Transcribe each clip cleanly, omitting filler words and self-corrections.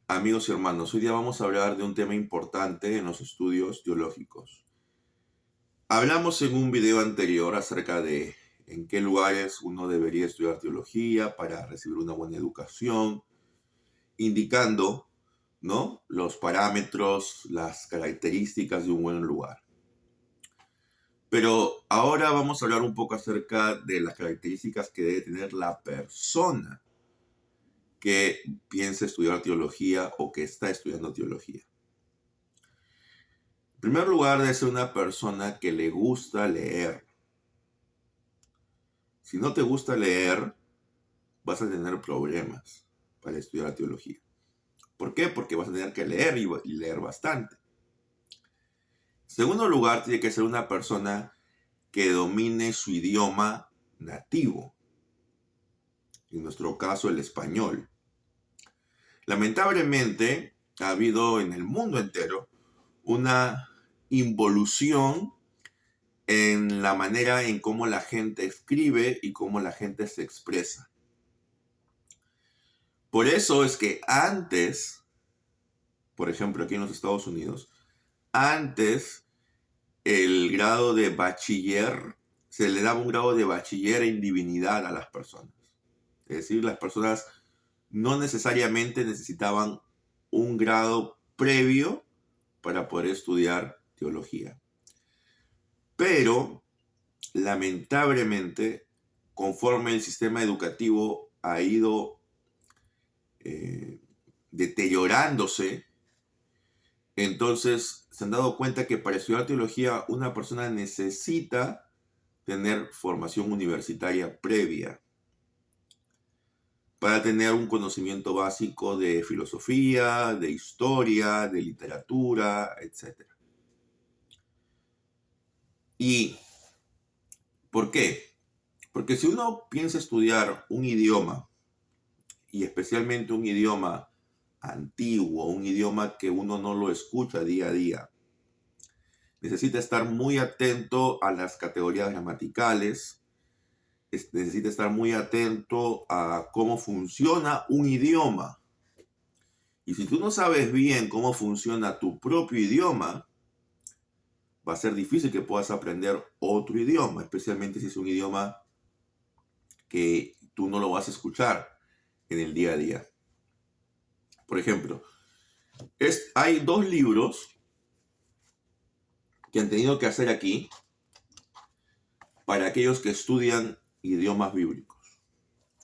Amigos y hermanos, hoy día vamos a hablar de un tema importante en los estudios teológicos. Hablamos en un video anterior acerca de en qué lugares uno debería estudiar teología para recibir una buena educación, indicando, ¿no?, los parámetros, las características de un buen lugar. Pero ahora vamos a hablar un poco acerca de las características que debe tener la persona que piensa estudiar teología o que está estudiando teología. En primer lugar, debe ser una persona que le gusta leer. Si no te gusta leer, vas a tener problemas para estudiar teología. ¿Por qué? Porque vas a tener que leer y leer bastante. En segundo lugar, tiene que ser una persona que domine su idioma nativo. En nuestro caso, el español. Lamentablemente, ha habido en el mundo entero una involución en la manera en cómo la gente escribe y cómo la gente se expresa. Por eso es que antes, por ejemplo aquí en los Estados Unidos, antes el grado de bachiller, se le daba un grado de bachiller en divinidad a las personas. Es decir, las personas no necesariamente necesitaban un grado previo para poder estudiar teología. Pero, lamentablemente, conforme el sistema educativo ha ido deteriorándose, entonces se han dado cuenta que para estudiar teología una persona necesita tener formación universitaria previa para tener un conocimiento básico de filosofía, de historia, de literatura, etc. ¿Y por qué? Porque si uno piensa estudiar un idioma, y especialmente un idioma antiguo, un idioma que uno no lo escucha día a día, necesita estar muy atento a las categorías gramaticales, necesita estar muy atento a cómo funciona un idioma. Y si tú no sabes bien cómo funciona tu propio idioma, va a ser difícil que puedas aprender otro idioma, especialmente si es un idioma que tú no lo vas a escuchar en el día a día. Por ejemplo, hay dos libros que han tenido que hacer aquí para aquellos que estudian idiomas bíblicos.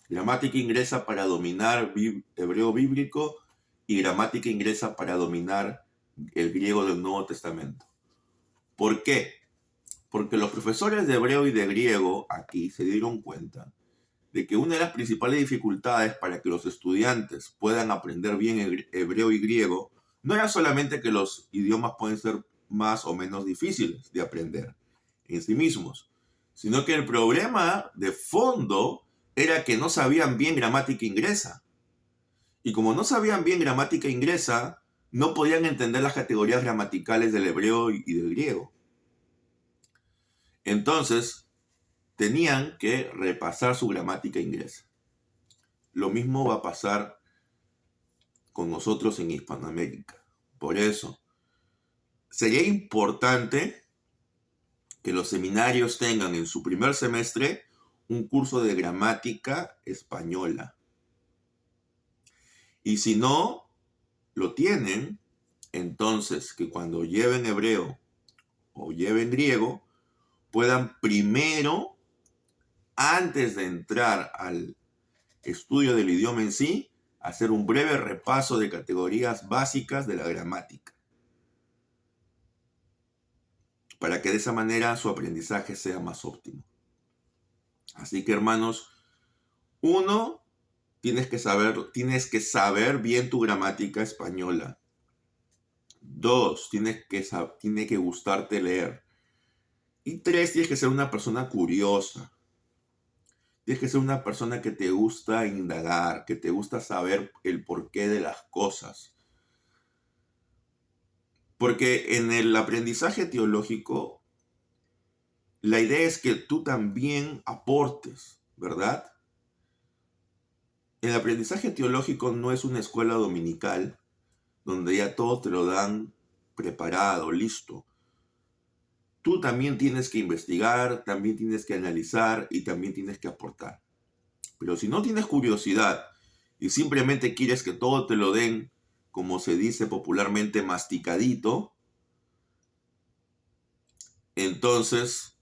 Gramática inglesa para dominar hebreo bíblico y gramática inglesa para dominar el griego del Nuevo Testamento. ¿Por qué? Porque los profesores de hebreo y de griego aquí se dieron cuenta de que una de las principales dificultades para que los estudiantes puedan aprender bien hebreo y griego no era solamente que los idiomas pueden ser más o menos difíciles de aprender en sí mismos, sino que el problema de fondo era que no sabían bien gramática inglesa. Y como no sabían bien gramática inglesa, no podían entender las categorías gramaticales del hebreo y del griego. Entonces, tenían que repasar su gramática inglesa. Lo mismo va a pasar con nosotros en Hispanoamérica. Por eso, sería importante que los seminarios tengan en su primer semestre un curso de gramática española. Y si no lo tienen, entonces que cuando lleven hebreo o lleven griego, puedan primero, antes de entrar al estudio del idioma en sí, hacer un breve repaso de categorías básicas de la gramática, para que de esa manera su aprendizaje sea más óptimo. Así que, hermanos, uno, tienes que saber bien tu gramática española. Dos, tiene que gustarte leer. Y tres, tienes que ser una persona curiosa. Tienes que ser una persona que te gusta indagar, que te gusta saber el porqué de las cosas. Porque en el aprendizaje teológico, la idea es que tú también aportes, ¿verdad? El aprendizaje teológico no es una escuela dominical donde ya todo te lo dan preparado, listo. Tú también tienes que investigar, también tienes que analizar y también tienes que aportar. Pero si no tienes curiosidad y simplemente quieres que todo te lo den, como se dice popularmente, masticadito, entonces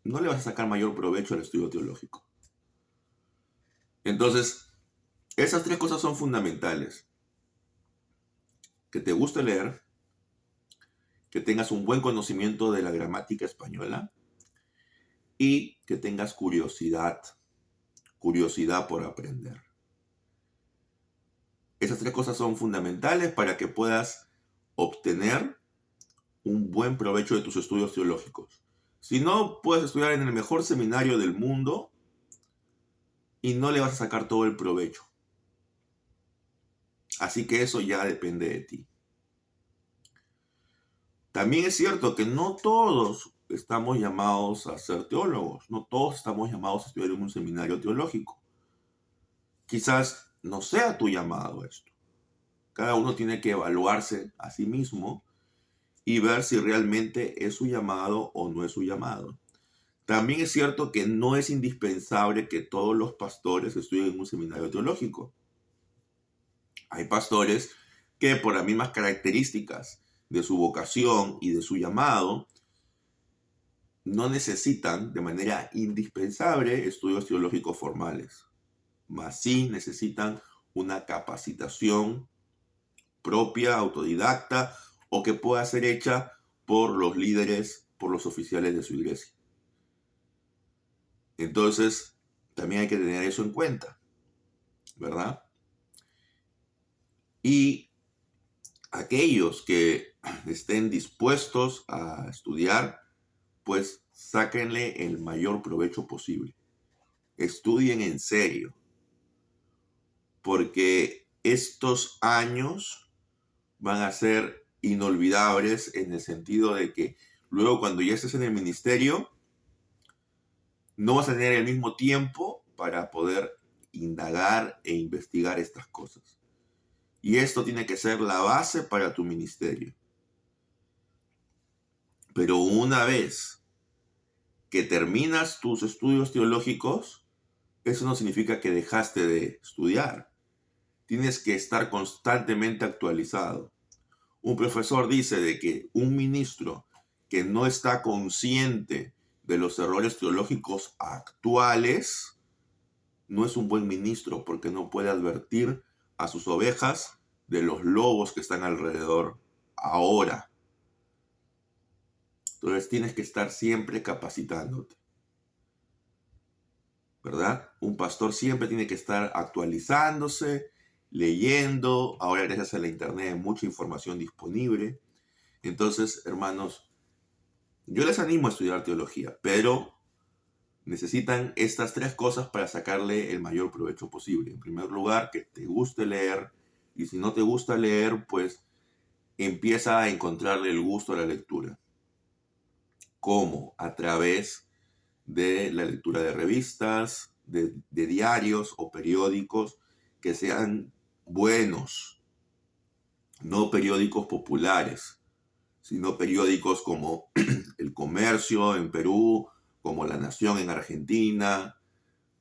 no le vas a sacar mayor provecho al estudio teológico. Entonces, esas tres cosas son fundamentales. Que te guste leer, que tengas un buen conocimiento de la gramática española y que tengas curiosidad por aprender. Esas tres cosas son fundamentales para que puedas obtener un buen provecho de tus estudios teológicos. Si no, puedes estudiar en el mejor seminario del mundo y no le vas a sacar todo el provecho. Así que eso ya depende de ti. También es cierto que no todos estamos llamados a ser teólogos, no todos estamos llamados a estudiar en un seminario teológico. Quizás no sea tu llamado esto. Cada uno tiene que evaluarse a sí mismo y ver si realmente es su llamado o no es su llamado. También es cierto que no es indispensable que todos los pastores estudien en un seminario teológico. Hay pastores que por las mismas características de su vocación y de su llamado no necesitan de manera indispensable estudios teológicos formales, mas sí necesitan una capacitación propia, autodidacta, o que pueda ser hecha por los líderes, por los oficiales de su iglesia. Entonces, también hay que tener eso en cuenta, ¿verdad? Y aquellos que estén dispuestos a estudiar, pues sáquenle el mayor provecho posible. Estudien en serio, porque estos años van a ser inolvidables en el sentido de que luego cuando ya estés en el ministerio, no vas a tener el mismo tiempo para poder indagar e investigar estas cosas. Y esto tiene que ser la base para tu ministerio. Pero una vez que terminas tus estudios teológicos, eso no significa que dejaste de estudiar. Tienes que estar constantemente actualizado. Un profesor dice de que un ministro que no está consciente de los errores teológicos actuales no es un buen ministro porque no puede advertir a sus ovejas de los lobos que están alrededor ahora. Entonces tienes que estar siempre capacitándote, ¿verdad? Un pastor siempre tiene que estar actualizándose, leyendo. Ahora gracias a la internet hay mucha información disponible. Entonces, hermanos, yo les animo a estudiar teología, pero necesitan estas tres cosas para sacarle el mayor provecho posible. En primer lugar, que te guste leer, y si no te gusta leer, pues empieza a encontrarle el gusto a la lectura. ¿Cómo? A través de la lectura de revistas, de diarios o periódicos que sean buenos, no periódicos populares, sino periódicos como El Comercio en Perú, como La Nación en Argentina,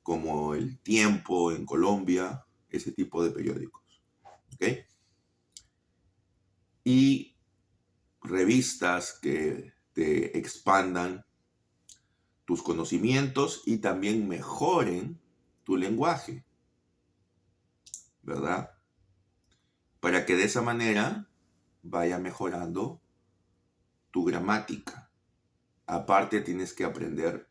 como El Tiempo en Colombia, ese tipo de periódicos. ¿Ok? Y revistas que te expandan tus conocimientos y también mejoren tu lenguaje, ¿verdad? Para que de esa manera vaya mejorando tu gramática. Aparte tienes que aprender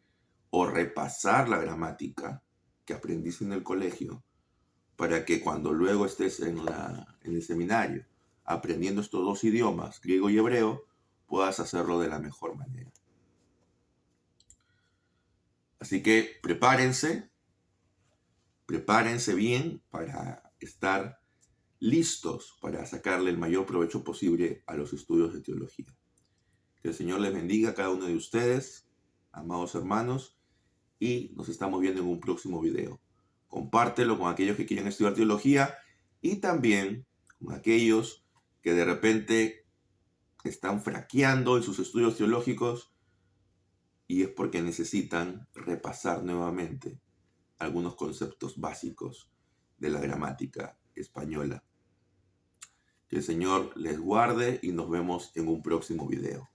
o repasar la gramática que aprendiste en el colegio para que cuando luego estés en el seminario aprendiendo estos dos idiomas, griego y hebreo, puedas hacerlo de la mejor manera. Así que prepárense bien para estar listos para sacarle el mayor provecho posible a los estudios de teología. Que el Señor les bendiga a cada uno de ustedes, amados hermanos, y nos estamos viendo en un próximo video. Compártelo con aquellos que quieren estudiar teología y también con aquellos que de repente están fraqueando en sus estudios teológicos y es porque necesitan repasar nuevamente algunos conceptos básicos de la gramática española. Que el Señor les guarde y nos vemos en un próximo video.